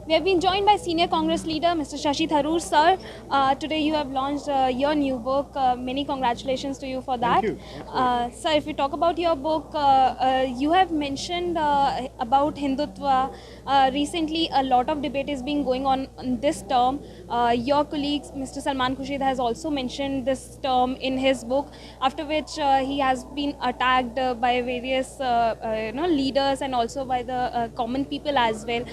We have been joined by senior Congress leader Mr. Shashi Tharoor, sir. Today you have launched your new book. Many congratulations to you for that. Thank you. Sir, if we talk about your book, you have mentioned about Hindutva. Recently, a lot of debate is being going on this term. Your colleague, Mr. Salman Khurshid, has also mentioned this term in his book, after which he has been attacked by various leaders and also by the common people as well.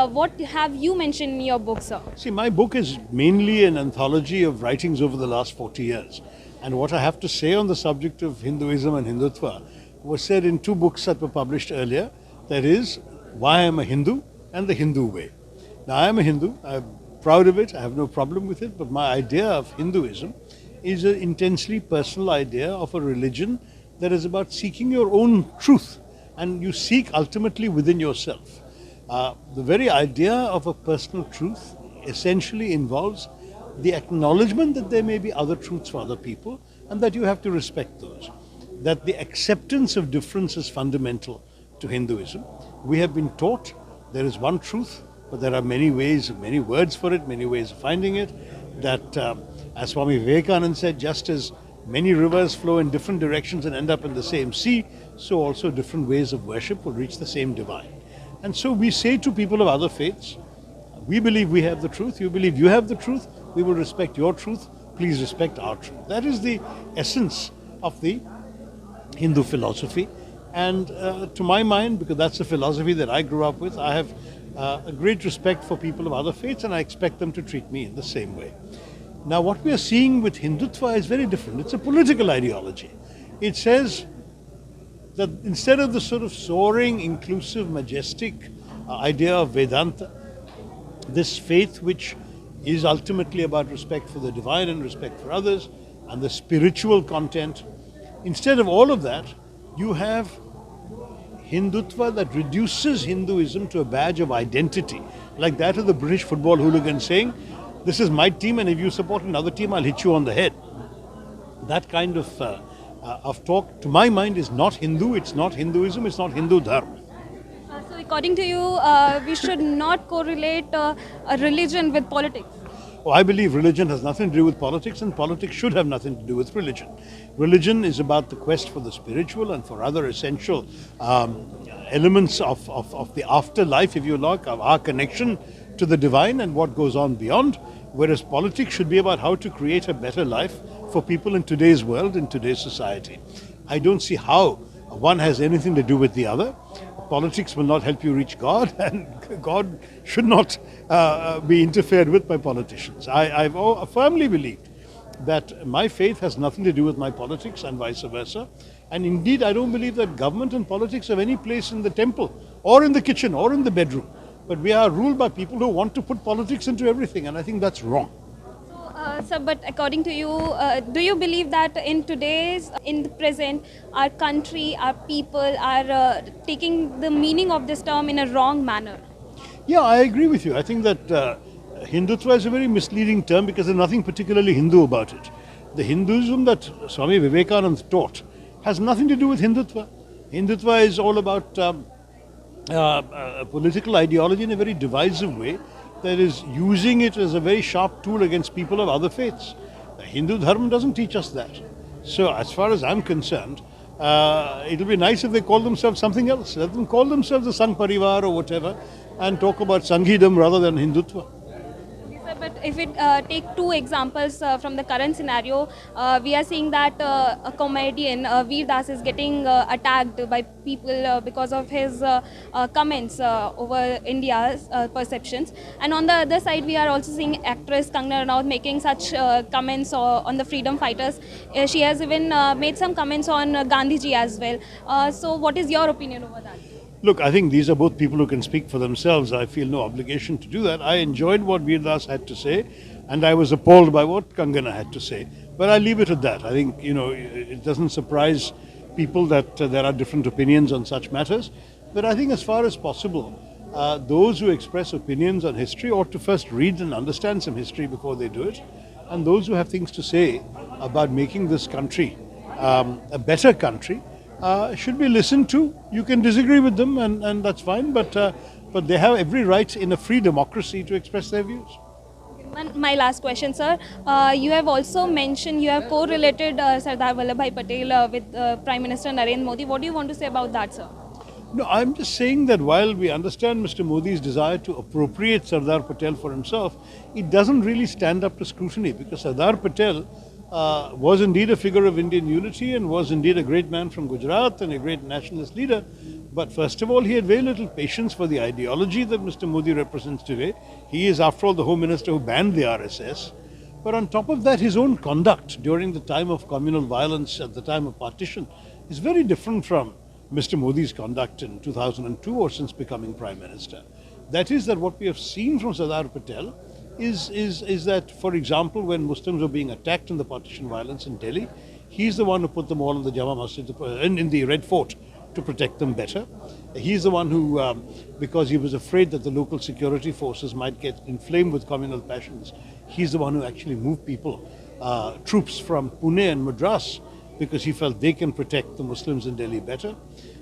What have you mentioned in your book, sir? See, my book is mainly an anthology of writings over the last 40 years. And what I have to say on the subject of Hinduism and Hindutva was said in two books that were published earlier. That is, Why I Am a Hindu and The Hindu Way. Now, I am a Hindu. I'm proud of it. I have no problem with it. But my idea of Hinduism is an intensely personal idea of a religion that is about seeking your own truth. And you seek ultimately within yourself. The very idea of a personal truth essentially involves the acknowledgement that there may be other truths for other people and that you have to respect those. That the acceptance of difference is fundamental to Hinduism. We have been taught there is one truth, but there are many ways, many words for it, many ways of finding it. That, as Swami Vivekananda said, just as many rivers flow in different directions and end up in the same sea, so also different ways of worship will reach the same divine. And so we say to people of other faiths, we believe we have the truth, you believe you have the truth, we will respect your truth, please respect our truth. That is the essence of the Hindu philosophy. And to my mind, because that's the philosophy that I grew up with, I have a great respect for people of other faiths and I expect them to treat me in the same way. Now, what we are seeing with Hindutva is very different. It's a political ideology. It says that instead of the sort of soaring, inclusive, majestic idea of Vedanta, this faith which is ultimately about respect for the divine and respect for others and the spiritual content, instead of all of that, you have Hindutva that reduces Hinduism to a badge of identity, like that of the British football hooligan saying, this is my team and if you support another team, I'll hit you on the head. That kind of talk, to my mind, is not Hindu, it's not Hinduism, it's not Hindu Dharma. So according to you, we should not correlate a religion with politics. Oh, I believe religion has nothing to do with politics and politics should have nothing to do with religion. Religion is about the quest for the spiritual and for other essential elements of the afterlife, if you like, of our connection to the divine and what goes on beyond, whereas politics should be about how to create a better life for people in today's world, in today's society. I don't see how one has anything to do with the other. Politics will not help you reach God, and God should not be interfered with by politicians. I've firmly believed that my faith has nothing to do with my politics and vice versa. And indeed, I don't believe that government and politics have any place in the temple or in the kitchen or in the bedroom. But we are ruled by people who want to put politics into everything, and I think that's wrong. Sir, but according to you, do you believe that in the present, our country, our people are taking the meaning of this term in a wrong manner? Yeah, I agree with you. I think that Hindutva is a very misleading term because there's nothing particularly Hindu about it. The Hinduism that Swami Vivekananda taught has nothing to do with Hindutva. Hindutva is all about a political ideology in a very divisive way that is using it as a very sharp tool against people of other faiths. The Hindu Dharma doesn't teach us that. So as far as I'm concerned, it'll be nice if they call themselves something else. Let them call themselves the Sangh Parivar or whatever and talk about Sanghidam rather than Hindutva. But if we take two examples from the current scenario, we are seeing that a comedian, Veer Das, is getting attacked by people because of his comments over India's perceptions. And on the other side, we are also seeing actress Kangana Ranaut making such comments on the freedom fighters. She has even made some comments on Gandhiji as well. So what is your opinion over that? Look, I think these are both people who can speak for themselves. I feel no obligation to do that. I enjoyed what Veer Das had to say, and I was appalled by what Kangana had to say. But I leave it at that. I think, it doesn't surprise people that there are different opinions on such matters. But I think as far as possible, those who express opinions on history ought to first read and understand some history before they do it. And those who have things to say about making this country a better country, should be listened to. You can disagree with them and that's fine, but but they have every right in a free democracy to express their views. My last question, sir. You have also mentioned, you have correlated Sardar Vallabhbhai Patel with Prime Minister Narendra Modi. What do you want to say about that, sir? No, I'm just saying that while we understand Mr. Modi's desire to appropriate Sardar Patel for himself, it doesn't really stand up to scrutiny, because Sardar Patel was indeed a figure of Indian unity and was indeed a great man from Gujarat and a great nationalist leader. But first of all, he had very little patience for the ideology that Mr. Modi represents today. He is, after all, the Home Minister who banned the RSS. But on top of that, his own conduct during the time of communal violence at the time of partition is very different from Mr. Modi's conduct in 2002 or since becoming Prime Minister. That is, that what we have seen from Sardar Patel is that, for example, when Muslims were being attacked in the partition violence in Delhi, he's the one who put them all in the Jama Masjid, in the Red Fort, to protect them better. He's the one who, because he was afraid that the local security forces might get inflamed with communal passions, he's the one who actually moved people, troops from Pune and Madras, because he felt they can protect the Muslims in Delhi better.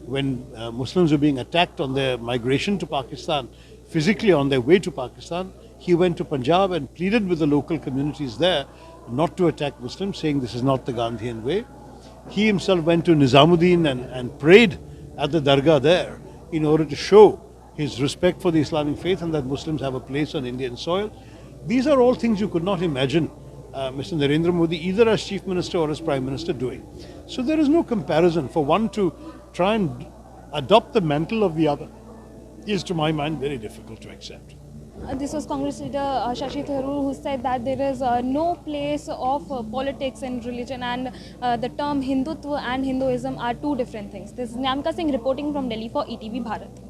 When Muslims were being attacked on their migration to Pakistan, physically on their way to Pakistan, he went to Punjab and pleaded with the local communities there not to attack Muslims, saying this is not the Gandhian way. He himself went to Nizamuddin and prayed at the Dargah there in order to show his respect for the Islamic faith and that Muslims have a place on Indian soil. These are all things you could not imagine Mr. Narendra Modi, either as Chief Minister or as Prime Minister, doing. So there is no comparison. For one to try and adopt the mantle of the other is, to my mind, very difficult to accept. This was Congress leader Shashi Tharoor, who said that there is no place of politics in religion, and the term Hindutva and Hinduism are two different things. This is Nyamka Singh reporting from Delhi for ETV Bharat.